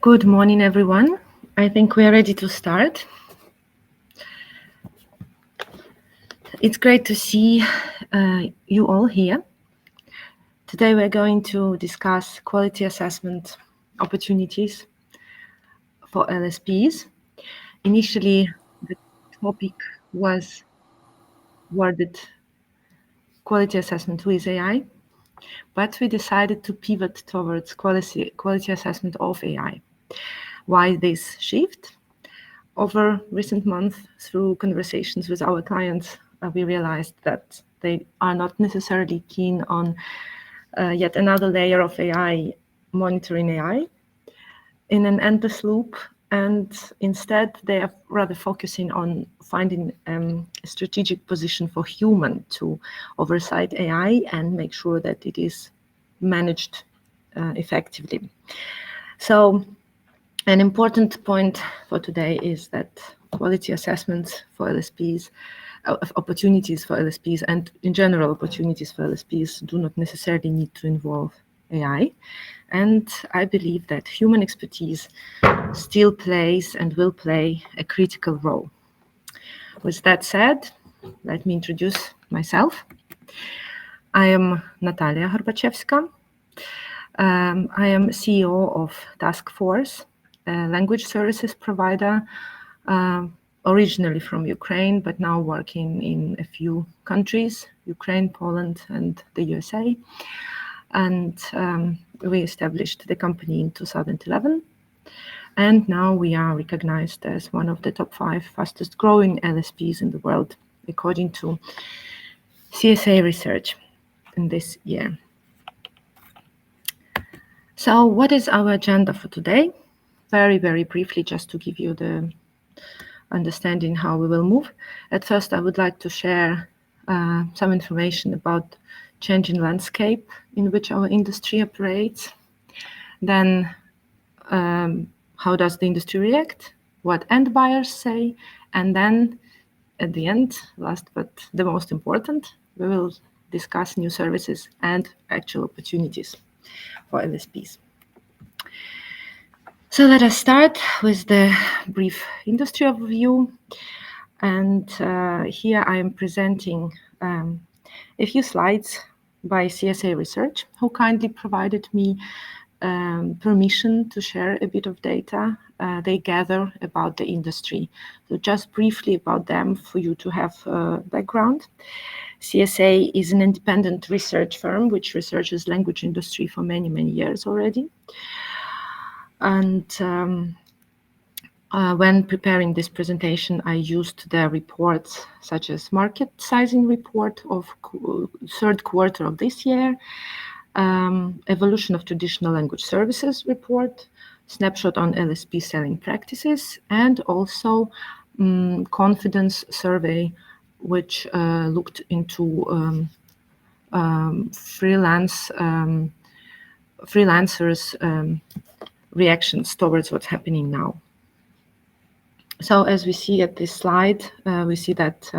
Good morning, everyone. I think we are ready to start. It's great to see you all here. Today we're going to discuss quality assessment opportunities for LSPs. Initially, the topic was worded quality assessment with AI, but we decided to pivot towards quality assessment of AI. Why this shift? Over recent months, through conversations with our clients, we realized that they are not necessarily keen on yet another layer of AI, monitoring AI in an endless loop, and instead they are rather focusing on finding a strategic position for human to oversight AI and make sure that it is managed effectively. So an important point for today is that quality assessments for LSPs, opportunities for LSPs, and in general opportunities for LSPs do not necessarily need to involve AI. And I believe that human expertise still plays and will play a critical role. With that said, let me introduce myself. I am Natalia Horbachevska. I am CEO of Task Force, a language services provider, originally from Ukraine, but now working in a few countries, Ukraine, Poland, and the USA. And we established the company in 2011. And now we are recognized as one of the top 5 fastest growing LSPs in the world, according to CSA research in this year. So what is our agenda for today? Very, very briefly, just to give you the understanding how we will move. At first, I would like to share some information about changing landscape in which our industry operates. Then, how does the industry react? What end buyers say? And then, at the end, last but the most important, we will discuss new services and actual opportunities for LSPs. So let us start with the brief industry overview. And here I am presenting a few slides by CSA Research, who kindly provided me permission to share a bit of data they gather about the industry. So just briefly about them for you to have background. CSA is an independent research firm which researches language industry for many, many years already. And when preparing this presentation, I used their reports such as market sizing report of third quarter of this year, evolution of traditional language services report, snapshot on LSP selling practices, and also confidence survey, which looked into freelancers' reactions towards what's happening now. So as we see at this slide, we see that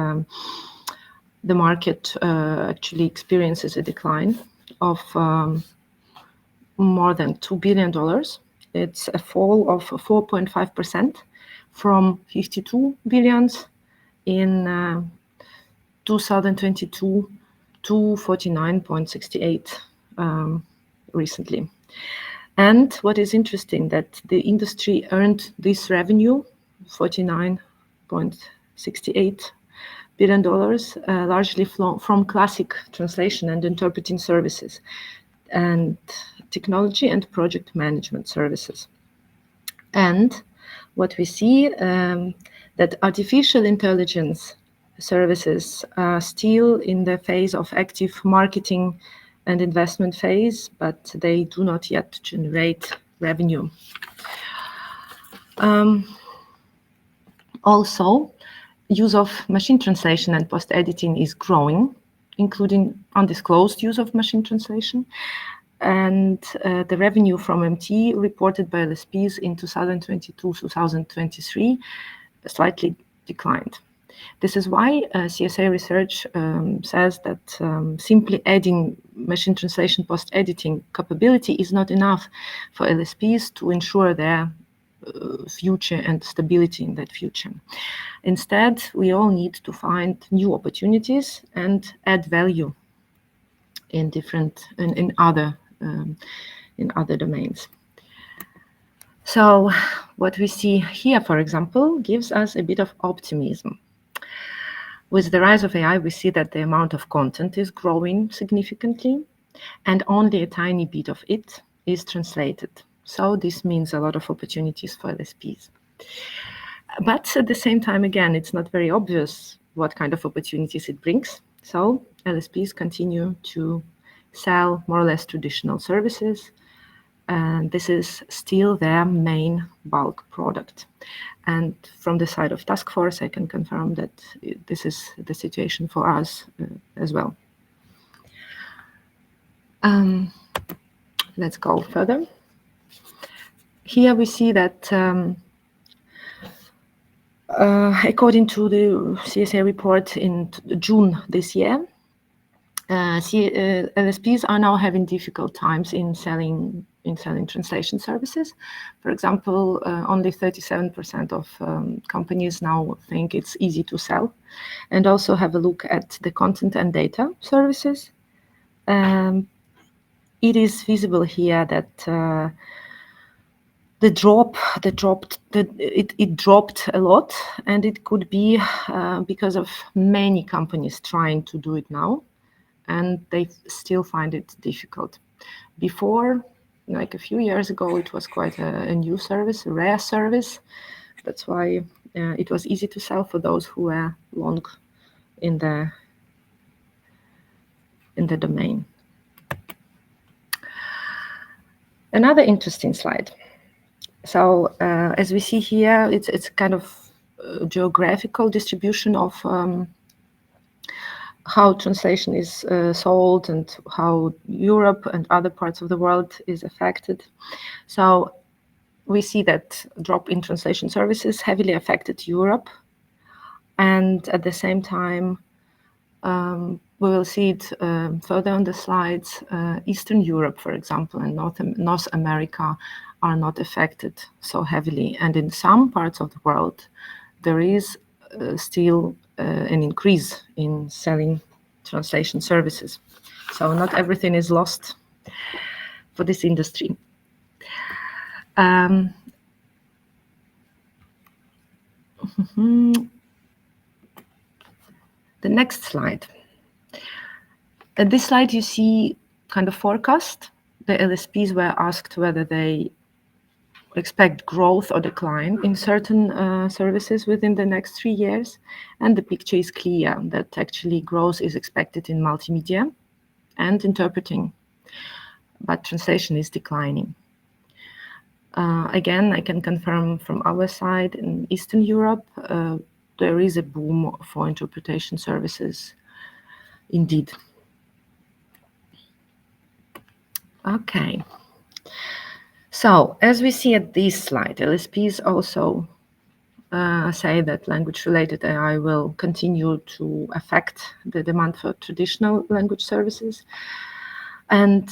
the market actually experiences a decline of more than $2 billion. It's a fall of 4.5% from 52 billions in 2022 to 49.68 recently. And what is interesting that the industry earned this revenue, $49.68 billion, largely from classic translation and interpreting services, and technology and project management services. And what we see that artificial intelligence services are still in the phase of active marketing and investment phase, but they do not yet generate revenue. Also, use of machine translation and post-editing is growing, including undisclosed use of machine translation. And the revenue from MT reported by LSPs in 2022-2023 slightly declined. This is why CSA Research says that simply adding machine translation post-editing capability is not enough for LSPs to ensure their future and stability in that future. Instead, we all need to find new opportunities and add value in other domains. So what we see here, for example, gives us a bit of optimism. With the rise of AI, we see that the amount of content is growing significantly, and only a tiny bit of it is translated. So this means a lot of opportunities for LSPs. But at the same time, again, it's not very obvious what kind of opportunities it brings. So LSPs continue to sell more or less traditional services, and this is still their main bulk product. And from the side of task force, I can confirm that this is the situation for us as well. Let's go further. Here we see that according to the CSA report in June this year, LSPs are now having difficult times in selling translation services. For example, only 37% of companies now think it's easy to sell. And also have a look at the content and data services. It is visible here that it dropped a lot, and it could be because of many companies trying to do it now, and they still find it difficult. Before, like a few years ago, it was quite a new service, a rare service. That's why it was easy to sell for those who were long in the domain. Another interesting slide. So as we see here, it's kind of a geographical distribution of how translation is sold and how Europe and other parts of the world is affected. So we see that drop in translation services heavily affected Europe, and at the same time, we will see it further on the slides. Eastern Europe, for example, and North America are not affected so heavily. And in some parts of the world, there is still an increase in selling translation services. So not everything is lost for this industry. The next slide. At this slide, you see kind of forecast. The LSPs were asked whether they expect growth or decline in certain services within the next 3 years. And the picture is clear that actually growth is expected in multimedia and interpreting, but translation is declining. Again, I can confirm from our side in Eastern Europe, there is a boom for interpretation services indeed. Okay. So, as we see at this slide, LSPs also say that language-related AI will continue to affect the demand for traditional language services. And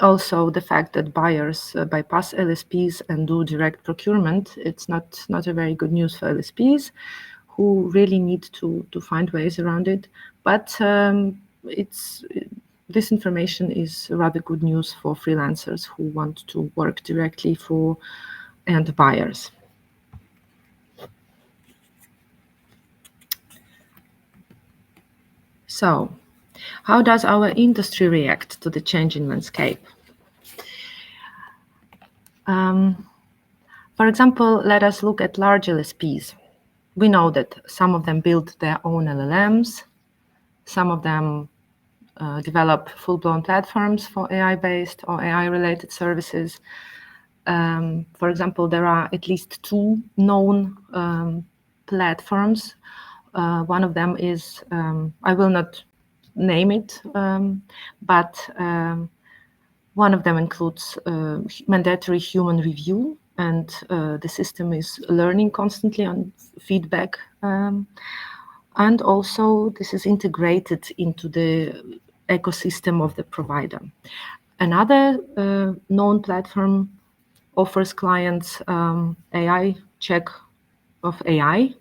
also the fact that buyers bypass LSPs and do direct procurement, it's not a very good news for LSPs, who really need to find ways around it. But this information is rather good news for freelancers who want to work directly for end buyers. So, how does our industry react to the changing landscape? For example, let us look at large LSPs. We know that some of them build their own LLMs, some of them develop full-blown platforms for AI-based or AI-related services. For example, there are at least 2 known platforms. One of them is, I will not name it, but one of them includes mandatory human review, and the system is learning constantly on feedback. And also this is integrated into the ecosystem of the provider. Another known platform offers clients AI check of AI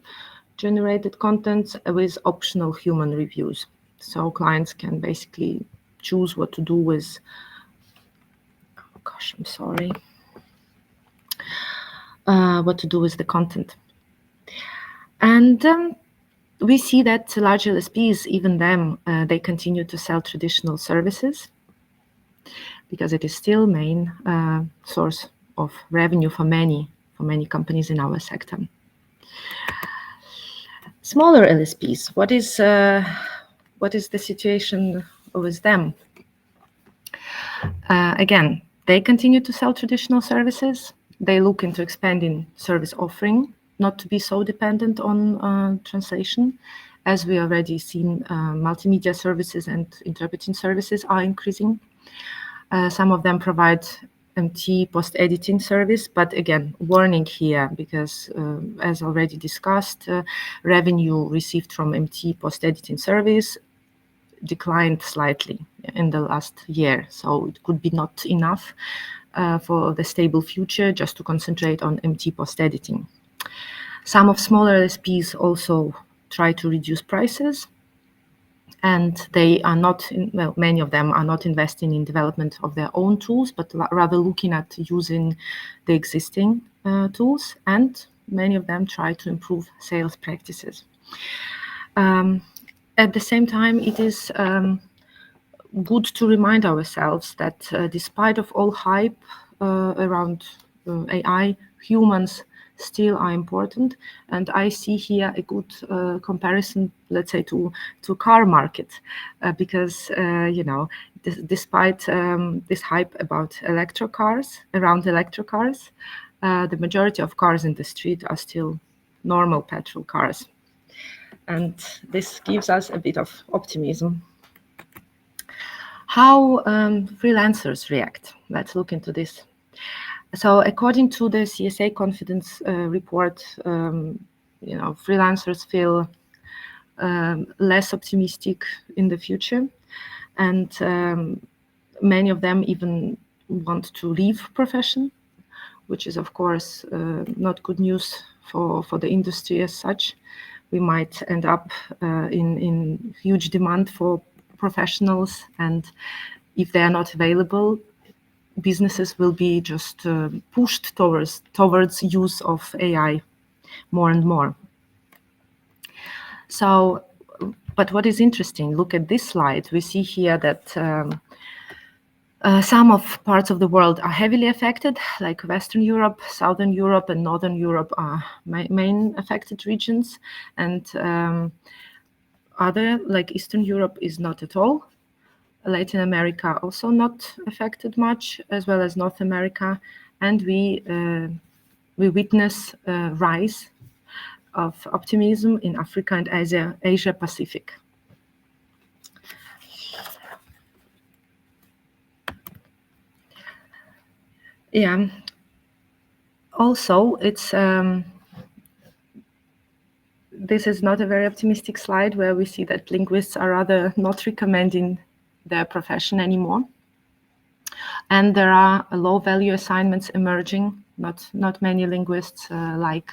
generated content with optional human reviews. So clients can basically choose what to do with, I'm sorry, what to do with the content. And we see that large LSPs, even them, they continue to sell traditional services because it is still main source of revenue for many companies in our sector. Smaller LSPs, what is the situation with them? Again, they continue to sell traditional services. They look into expanding service offering, not to be so dependent on translation. As we already seen, multimedia services and interpreting services are increasing. Some of them provide MT post-editing service, but again, warning here, because as already discussed, revenue received from MT post-editing service declined slightly in the last year. So it could be not enough for the stable future just to concentrate on MT post-editing. Some of smaller LSPs also try to reduce prices, and they are not, many of them are not investing in development of their own tools, but rather looking at using the existing tools, and many of them try to improve sales practices. At the same time, it is good to remind ourselves that despite of all hype around AI, humans still are important. And I see here a good comparison, let's say, to car market, because, despite this hype about electric cars, the majority of cars in the street are still normal petrol cars. And this gives us a bit of optimism. How freelancers react? Let's look into this. So according to the CSA confidence report, freelancers feel less optimistic in the future, and many of them even want to leave profession, which is of course not good news for the industry as such. We might end up in huge demand for professionals, and if they are not available, businesses will be just pushed towards use of AI more and more. So, but what is interesting, look at this slide. We see here that some of parts of the world are heavily affected, like Western Europe, Southern Europe, and Northern Europe are main affected regions, and other, like Eastern Europe, is not at all. Latin America also not affected much, as well as North America, and we witness a rise of optimism in Africa and Asia Pacific. Yeah. Also, it's this is not a very optimistic slide, where we see that linguists are rather not recommending their profession anymore, and there are low-value assignments emerging. Not many linguists like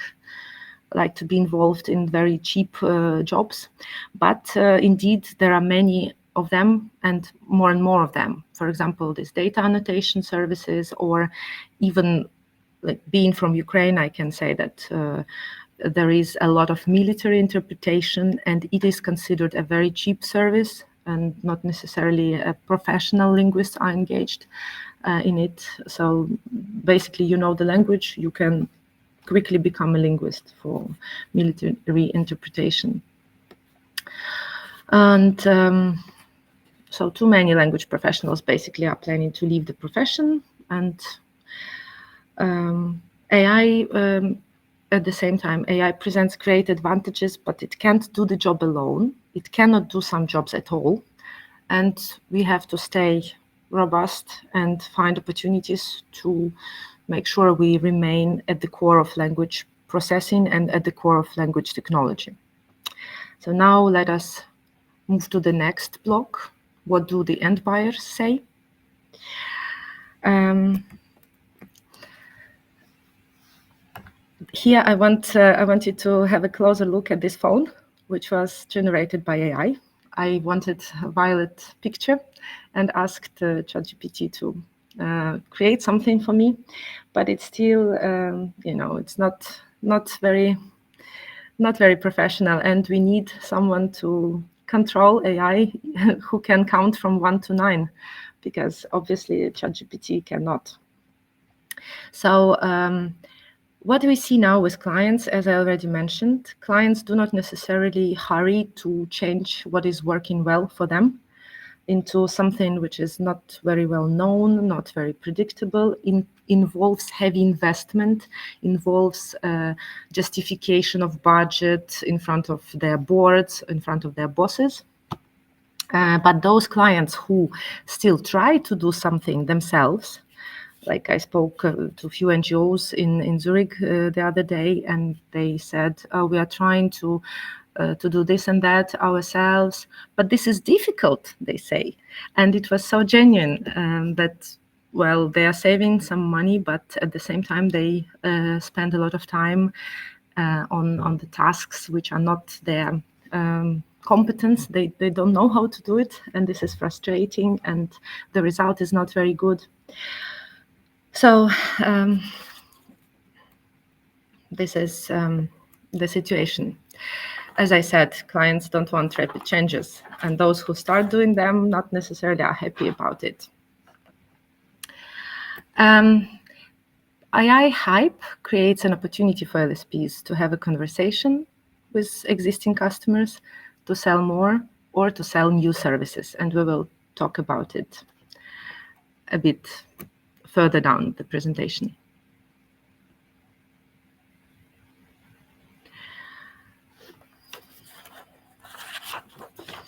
to be involved in very cheap jobs, but indeed there are many of them, and more of them. For example, these data annotation services, or even, like, being from Ukraine, I can say that there is a lot of military interpretation, and it is considered a very cheap service, and not necessarily a professional linguists are engaged in it. So basically, you know the language, you can quickly become a linguist for military interpretation. And so too many language professionals basically are planning to leave the profession, and AI, at the same time, AI presents great advantages, but it can't do the job alone. It cannot do some jobs at all. And we have to stay robust and find opportunities to make sure we remain at the core of language processing and at the core of language technology. So now let us move to the next block, what do the end buyers say. Here I want you to have a closer look at this phone, which was generated by AI. I wanted a violet picture and asked ChatGPT to create something for me, but it's still, it's not very professional, and we need someone to control AI who can count from 1 to 9, because obviously ChatGPT cannot. So what we see now with clients, as I already mentioned, clients do not necessarily hurry to change what is working well for them into something which is not very well known, not very predictable, involves heavy investment, involves justification of budget in front of their boards, in front of their bosses. But those clients who still try to do something themselves, like I spoke to a few NGOs in Zurich the other day, and they said, we are trying to do this and that ourselves, but this is difficult, they say. And it was so genuine that, well, they are saving some money, but at the same time, they spend a lot of time on the tasks which are not their competence. They don't know how to do it, and this is frustrating, and the result is not very good. So this is the situation. As I said, clients don't want rapid changes, and those who start doing them not necessarily are happy about it. AI hype creates an opportunity for LSPs to have a conversation with existing customers, to sell more, or to sell new services, and we will talk about it a bit further down the presentation.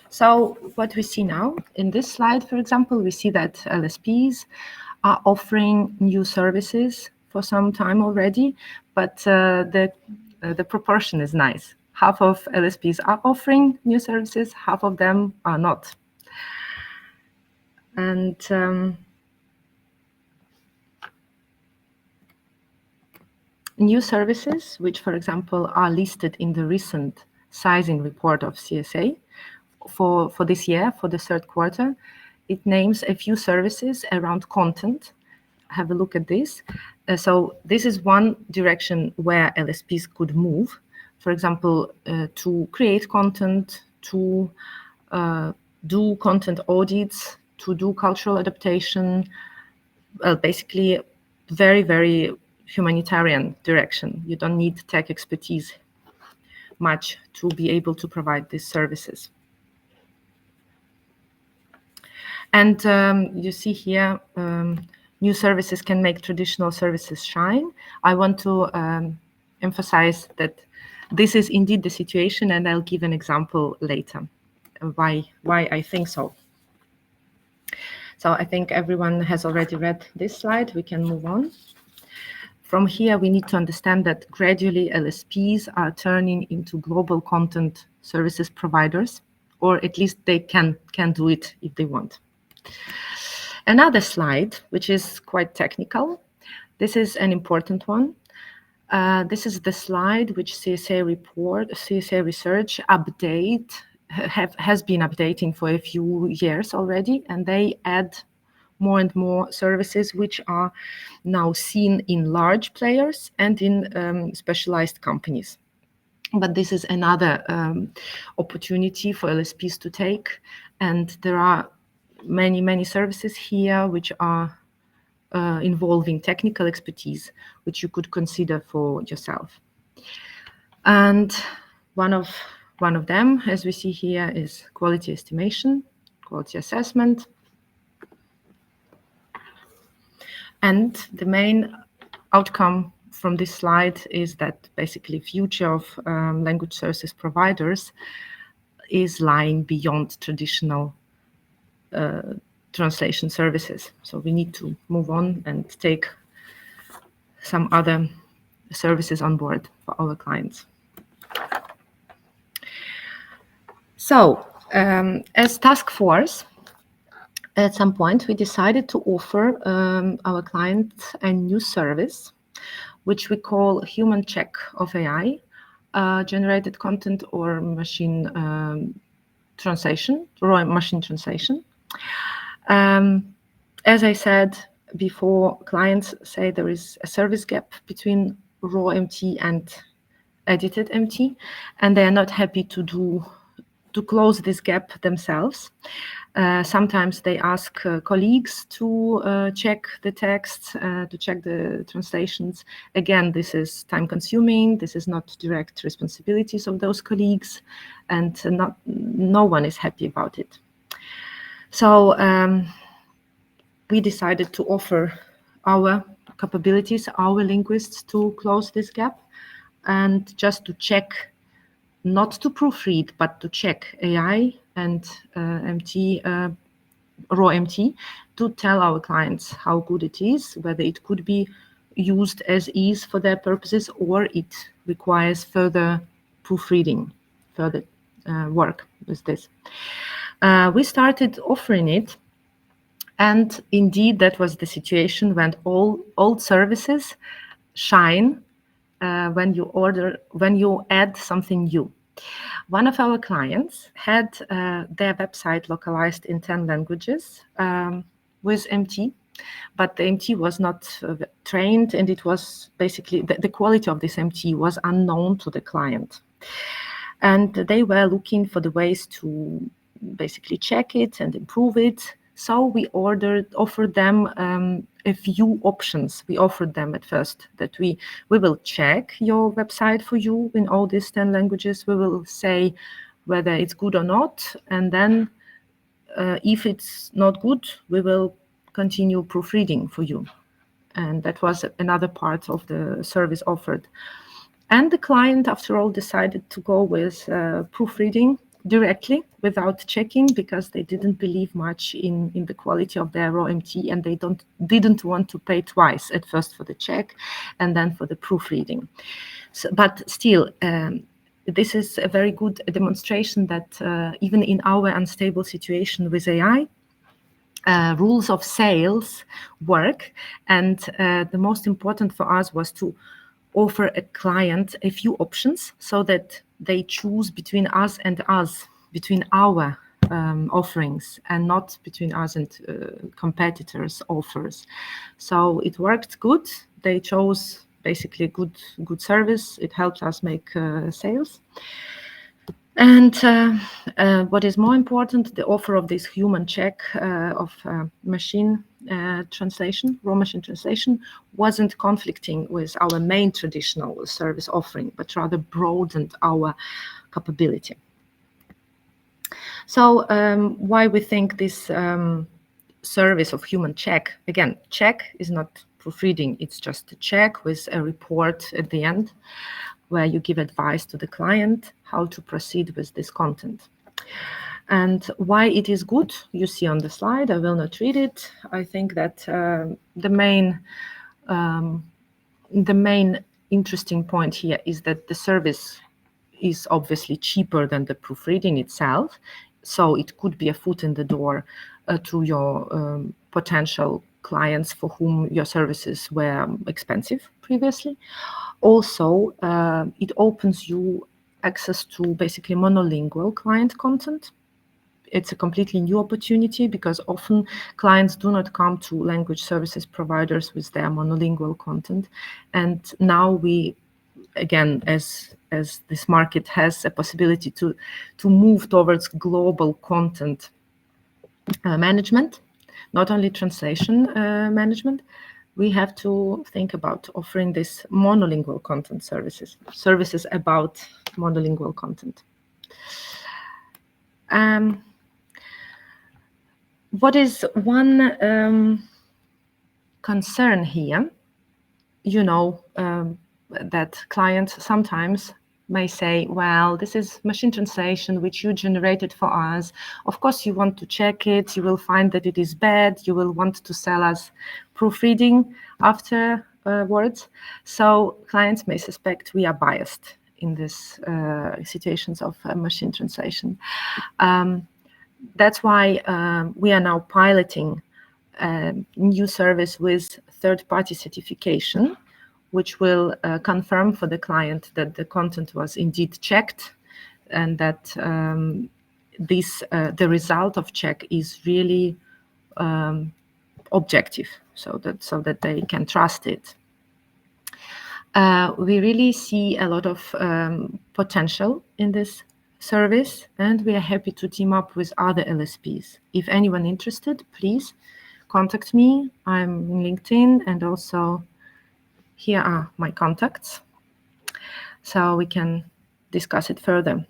So what we see now in this slide, for example, we see that LSPs are offering new services for some time already, but the proportion is nice. Half of LSPs are offering new services, half of them are not. And new services, which, for example, are listed in the recent sizing report of CSA for this year, for the third quarter, it names a few services around content. Have a look at this. So this is one direction where LSPs could move. For example, to create content, to do content audits, to do cultural adaptation, basically very, very humanitarian direction. You don't need tech expertise much to be able to provide these services. And you see here, new services can make traditional services shine. I want to emphasize that this is indeed the situation, and I'll give an example later why I think so. So I think everyone has already read this slide. We can move on. From here, we need to understand that gradually LSPs are turning into global content services providers, or at least they can do it if they want. Another slide, which is quite technical. This is an important one. This is the slide which CSA Research has been updating for a few years already, and they add more and more services which are now seen in large players and in specialized companies. But this is another opportunity for LSPs to take, and there are many services here which are involving technical expertise, which you could consider for yourself. And one of them, as we see here, is quality estimation, quality assessment. And the main outcome from this slide is that basically future of language services providers is lying beyond traditional translation services. So we need to move on and take some other services on board for our clients. So as task force, At some point, we decided to offer our clients a new service, which we call human check of AI, generated content or machine translation, raw machine translation. As I said before, clients say there is a service gap between raw MT and edited MT, and they are not happy to close this gap themselves. Sometimes they ask colleagues to check the texts, to check the translations. Again, this is time consuming. This is not direct responsibilities of those colleagues, and no one is happy about it. So we decided to offer our capabilities, our linguists, to close this gap and just to check, not to proofread, but to check AI and MT, raw MT, to tell our clients how good it is, whether it could be used as is for their purposes, or it requires further proofreading, further work with this. We started offering it, and indeed that was the situation when all old services shine when you add something new. One of our clients had their website localized in 10 languages with MT, but the MT was not trained, and it was basically the quality of this MT was unknown to the client. And they were looking for the ways to basically check it and improve it. So we offered them a few options. We offered them at first that we will check your website for you in all these 10 languages. We will say whether it's good or not. And then if it's not good, we will continue proofreading for you. And that was another part of the service offered. And the client, after all, decided to go with proofreading directly without checking, because they didn't believe much in the quality of their raw MT, and they didn't want to pay twice, at first for the check and then for the proofreading. So, but still, this is a very good demonstration that even in our unstable situation with AI, rules of sales work. And the most important for us was to offer a client a few options so that they choose between us and us, between our offerings, and not between us and competitors' offers. So it worked good. They chose basically good service. It helped us make sales. And what is more important, the offer of this human check of machine translation, raw machine translation, wasn't conflicting with our main traditional service offering, but rather broadened our capability. So why we think this service of human check, again, check is not proofreading, it's just a check with a report at the end, where you give advice to the client how to proceed with this content. And why it is good, you see on the slide. I will not read it. I think that the main interesting point here is that the service is obviously cheaper than the proofreading itself. So it could be a foot in the door to your potential clients for whom your services were expensive previously. Also, it opens you access to basically monolingual client content. It's a completely new opportunity, because often clients do not come to language services providers with their monolingual content. And now we, again, as this market has a possibility to move towards global content management, not only translation management, we have to think about offering this monolingual content services about monolingual content. What is one concern here? That clients sometimes may say, well, this is machine translation which you generated for us. Of course, you want to check it. You will find that it is bad. You will want to sell us proofreading afterwards. So clients may suspect we are biased in these situations of machine translation. That's why we are now piloting a new service with third-party certification, which will confirm for the client that the content was indeed checked and that the result of check is really objective, so that they can trust it. We really see a lot of potential in this service, and we are happy to team up with other LSPs. If anyone interested, please contact me. I'm in LinkedIn, and also here are my contacts, so we can discuss it further.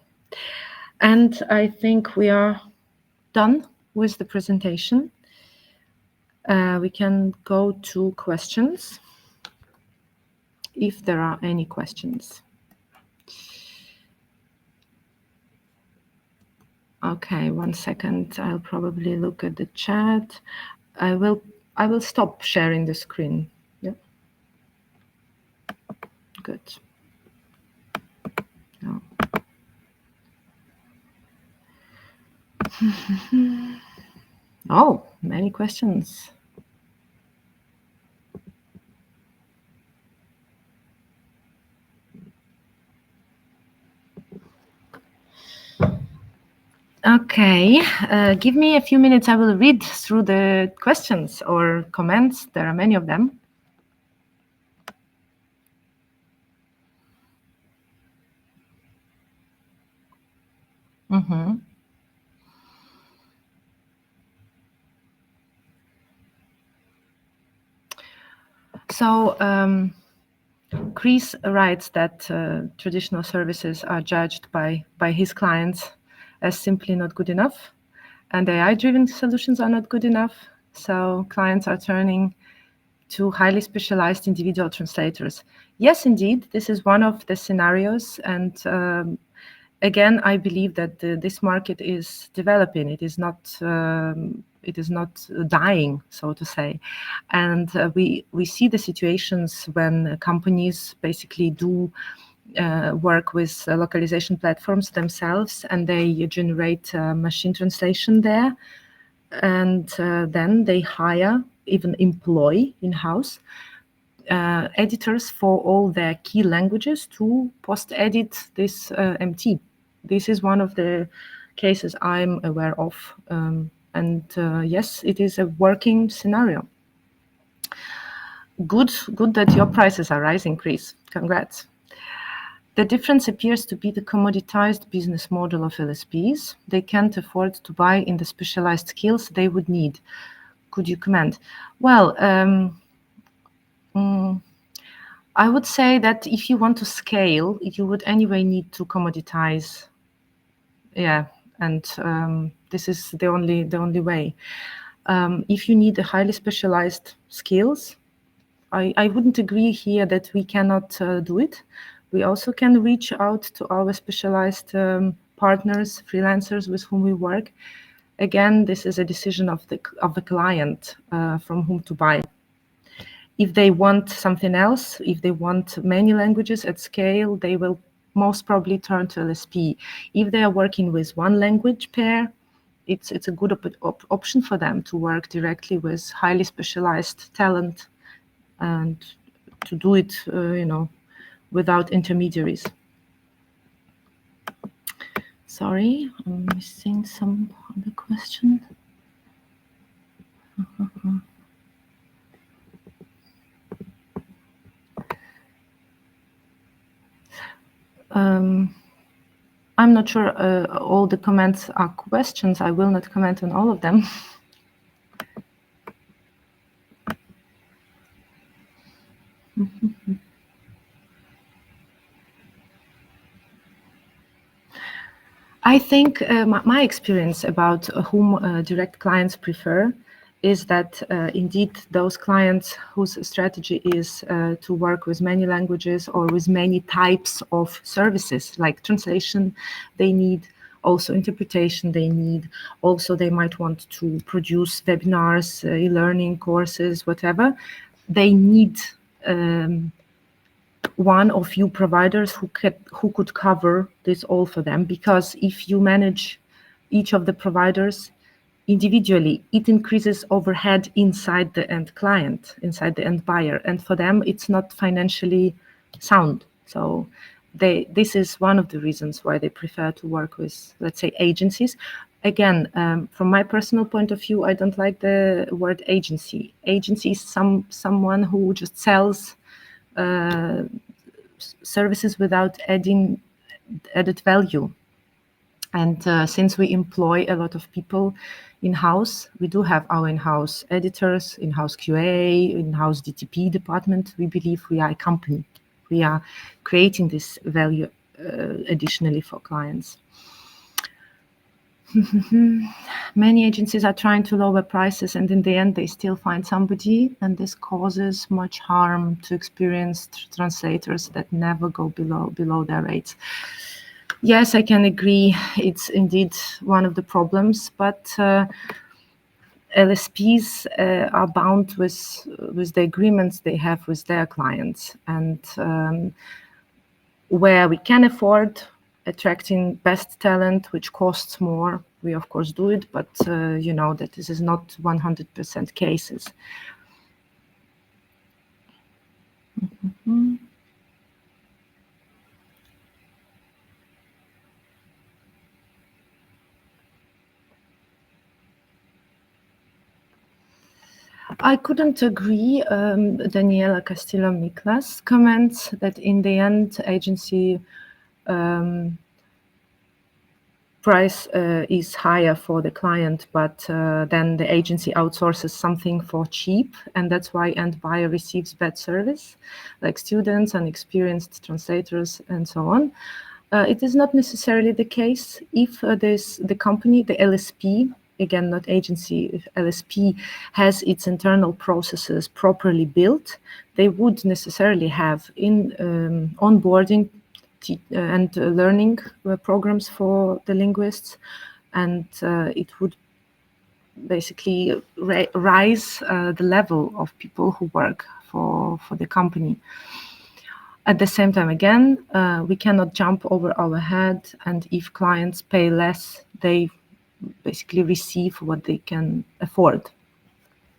And I think we are done with the presentation. We can go to questions, if there are any questions. Okay, 1 second. I'll probably look at the chat. I will stop sharing the screen. Yeah. Good. No. Oh, many questions. Okay, give me a few minutes. I will read through the questions or comments. There are many of them. Mm-hmm. So Chris writes that traditional services are judged by his clients as simply not good enough, and AI-driven solutions are not good enough. So clients are turning to highly specialized individual translators. Yes, indeed, this is one of the scenarios, and again, I believe that this market is developing. It is not dying, so to say, and we see the situations when companies basically do work with localization platforms themselves, and they generate machine translation there, and then they hire, even employ in-house editors for all their key languages to post-edit this MT. This is one of the cases I'm aware of, and yes, it is a working scenario. Good that your prices are rising, Chris. Congrats. The difference appears to be the commoditized business model of LSPs. They can't afford to buy in the specialized skills they would need. Could you comment? Well, I would say that if you want to scale, you would anyway need to commoditize. Yeah, and this is the only way. If you need a highly specialized skills, I wouldn't agree here that we cannot do it. We also can reach out to our specialized partners, freelancers with whom we work. Again, this is a decision of the client from whom to buy. If they want something else, if they want many languages at scale, they will most probably turn to LSP. If they are working with one language pair, it's a good option for them to work directly with highly specialized talent and to do it, without intermediaries. Sorry, I'm missing some other question. I'm not sure all the comments are questions. I will not comment on all of them. I think my experience about whom direct clients prefer is that indeed those clients whose strategy is to work with many languages or with many types of services, like translation they need, also interpretation they need, also they might want to produce webinars, e-learning courses, whatever. They need one or few providers who could cover this all for them, because if you manage each of the providers individually, it increases overhead inside the end client, inside the end buyer, and for them it's not financially sound. So this is one of the reasons why they prefer to work with, let's say, agencies. Again, from my personal point of view, I don't like the word agency. Agency is someone who just sells services without added value. And since we employ a lot of people in-house, we do have our in-house editors, in-house QA, in-house DTP department. We believe we are a company. We are creating this value additionally for clients. Many agencies are trying to lower prices, and in the end they still find somebody, and this causes much harm to experienced translators that never go below their rates. Yes, I can agree. It's indeed one of the problems, but LSPs are bound with the agreements they have with their clients, and where we can afford attracting best talent, which costs more, we of course do it, but you know that this is not 100% cases. Mm-hmm. I couldn't agree. Daniela Castillo-Miklas comments that in the end, agency price is higher for the client, but then the agency outsources something for cheap, and that's why end buyer receives bad service, like students and experienced translators and so on. It is not necessarily the case if the company, the LSP, again, not agency, if LSP has its internal processes properly built, they would necessarily have in onboarding and learning programs for the linguists, and it would basically rise the level of people who work for the company. At the same time, again, we cannot jump over our head, and if clients pay less, they basically receive what they can afford.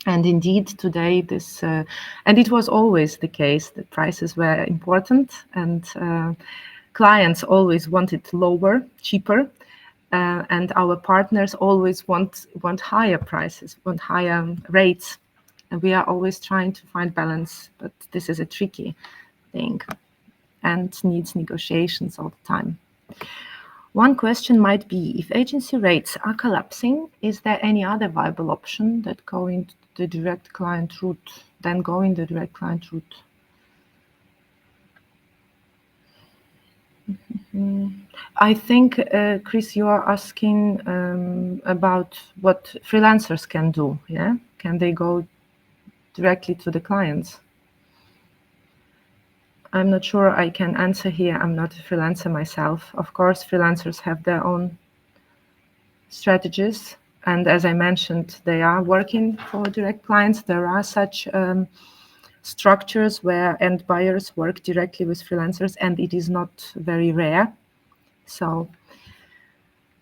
And indeed, today, and it was always the case, that prices were important, and clients always wanted lower, cheaper, and our partners always want higher prices, want higher rates. And we are always trying to find balance, but this is a tricky thing and needs negotiations all the time. One question might be, if agency rates are collapsing, is there any other viable option that going the direct client route, than going the direct client route? I think, Chris, you are asking about what freelancers can do, yeah? Can they go directly to the clients? I'm not sure I can answer here. I'm not a freelancer myself. Of course, freelancers have their own strategies, and as I mentioned, they are working for direct clients. There are such structures where end buyers work directly with freelancers, and it is not very rare. So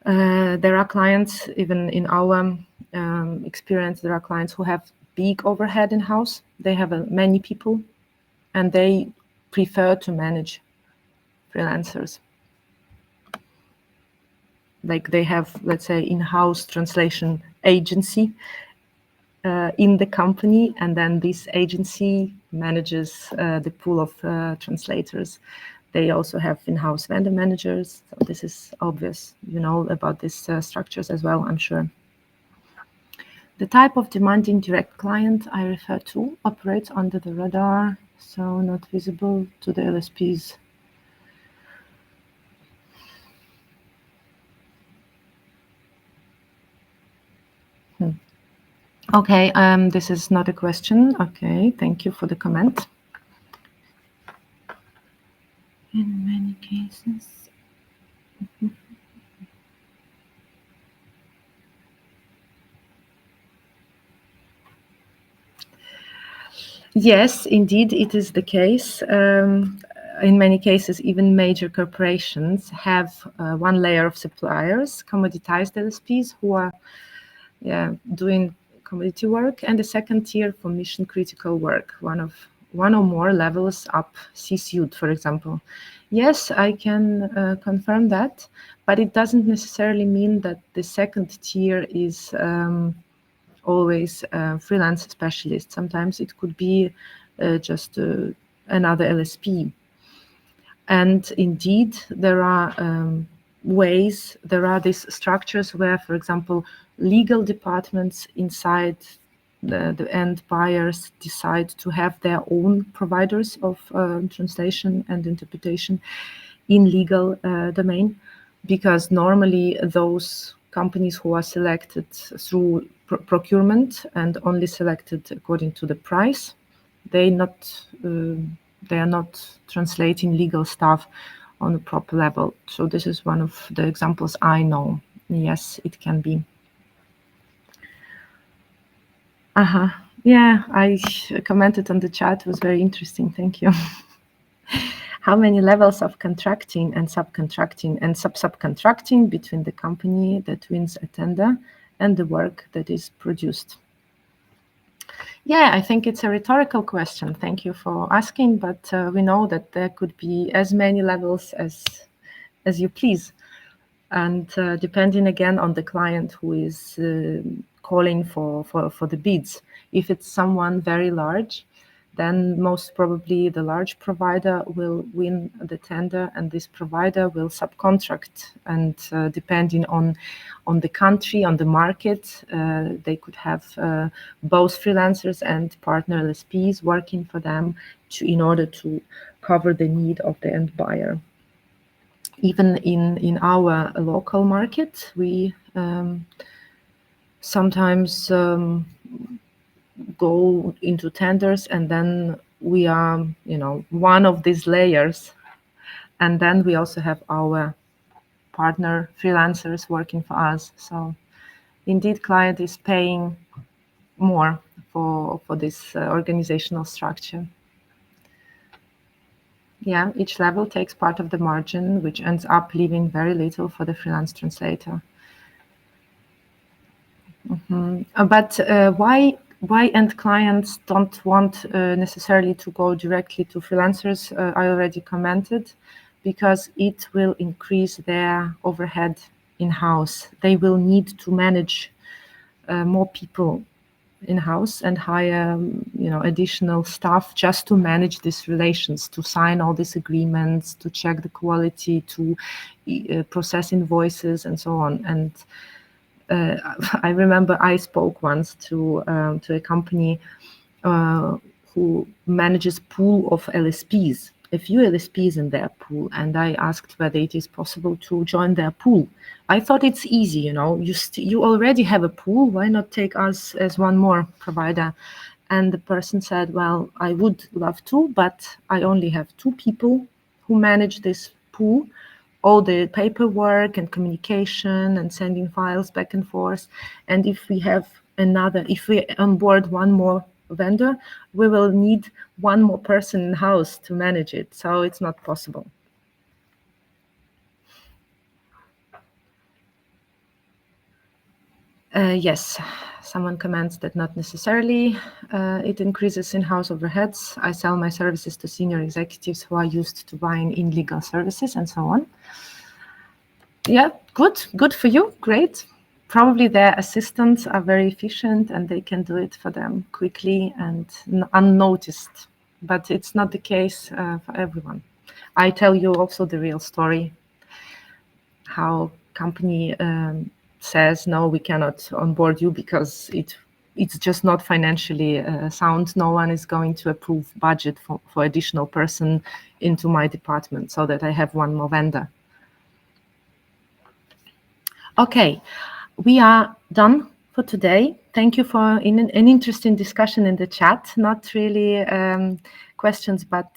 there are clients, even in our experience, there are clients who have big overhead in-house. They have many people, and they prefer to manage freelancers. Like they have, let's say, in-house translation agency in the company, and then this agency manages the pool of translators. They also have in-house vendor managers. So this is obvious. You know about these structures as well, I'm sure. The type of demanding direct client I refer to operates under the radar, so not visible to the LSPs. Okay, this is not a question. Okay, thank you for the comment. In many cases. Yes, indeed, it is the case. in many cases, even major corporations have one layer of suppliers, commoditized LSPs, who are doing commodity work, and a second tier for mission critical work, one or more levels up, C-suite, for example. Yes, I can confirm that, but it doesn't necessarily mean that the second tier is always a freelance specialist. Sometimes it could be just another LSP. And indeed, there are ways, there are these structures where, for example, legal departments inside the end buyers decide to have their own providers of translation and interpretation in legal domain, because normally those companies who are selected through procurement and only selected according to the price, they are not translating legal stuff on a proper level. So this is one of the examples I know. Yes, it can be. Yeah, I commented on the chat. It was very interesting. Thank you. How many levels of contracting and subcontracting and subcontracting between the company that wins a tender and the work that is produced? Yeah, I think it's a rhetorical question. Thank you for asking, but we know that there could be as many levels as you please. And depending again on the client who is calling for the bids. If it's someone very large, then most probably the large provider will win the tender, and this provider will subcontract. And depending on the country, on the market, they could have both freelancers and partner LSPs working for them in order to cover the need of the end buyer. Even in our local market, we sometimes go into tenders, and then we are, one of these layers. And then we also have our partner freelancers working for us. So indeed, client is paying more for this organizational structure. Yeah, each level takes part of the margin, which ends up leaving very little for the freelance translator. But why end clients don't want necessarily to go directly to freelancers? I already commented, because it will increase their overhead in-house. They will need to manage more people in-house and hire additional staff just to manage these relations, to sign all these agreements, to check the quality, to process invoices and so on. And I remember I spoke once to a company who manages pool of LSPs, a few LSPs in their pool, and I asked whether it is possible to join their pool. I thought it's easy, you already have a pool, why not take us as one more provider? And the person said, well, I would love to, but I only have 2 people who manage this pool, all the paperwork and communication and sending files back and forth. And if we onboard one more vendor, we will need one more person in-house to manage it. So it's not possible. Yes, someone comments that not necessarily. It increases in-house overheads. I sell my services to senior executives who are used to buying in legal services and so on. Yeah, good for you, great. Probably their assistants are very efficient and they can do it for them quickly and unnoticed, but it's not the case for everyone. I tell you also the real story, how company says, no, we cannot onboard you because it's just not financially sound. No one is going to approve budget for additional person into my department so that I have one more vendor. Okay, we are done for today. Thank you for an interesting discussion in the chat. Not really questions, but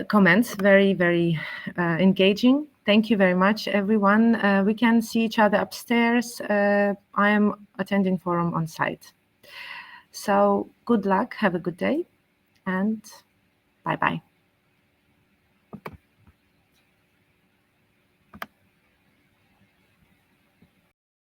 comments. Very, very engaging. Thank you very much, everyone. We can see each other upstairs. I am attending forum on site. So good luck. Have a good day. And Bye-bye.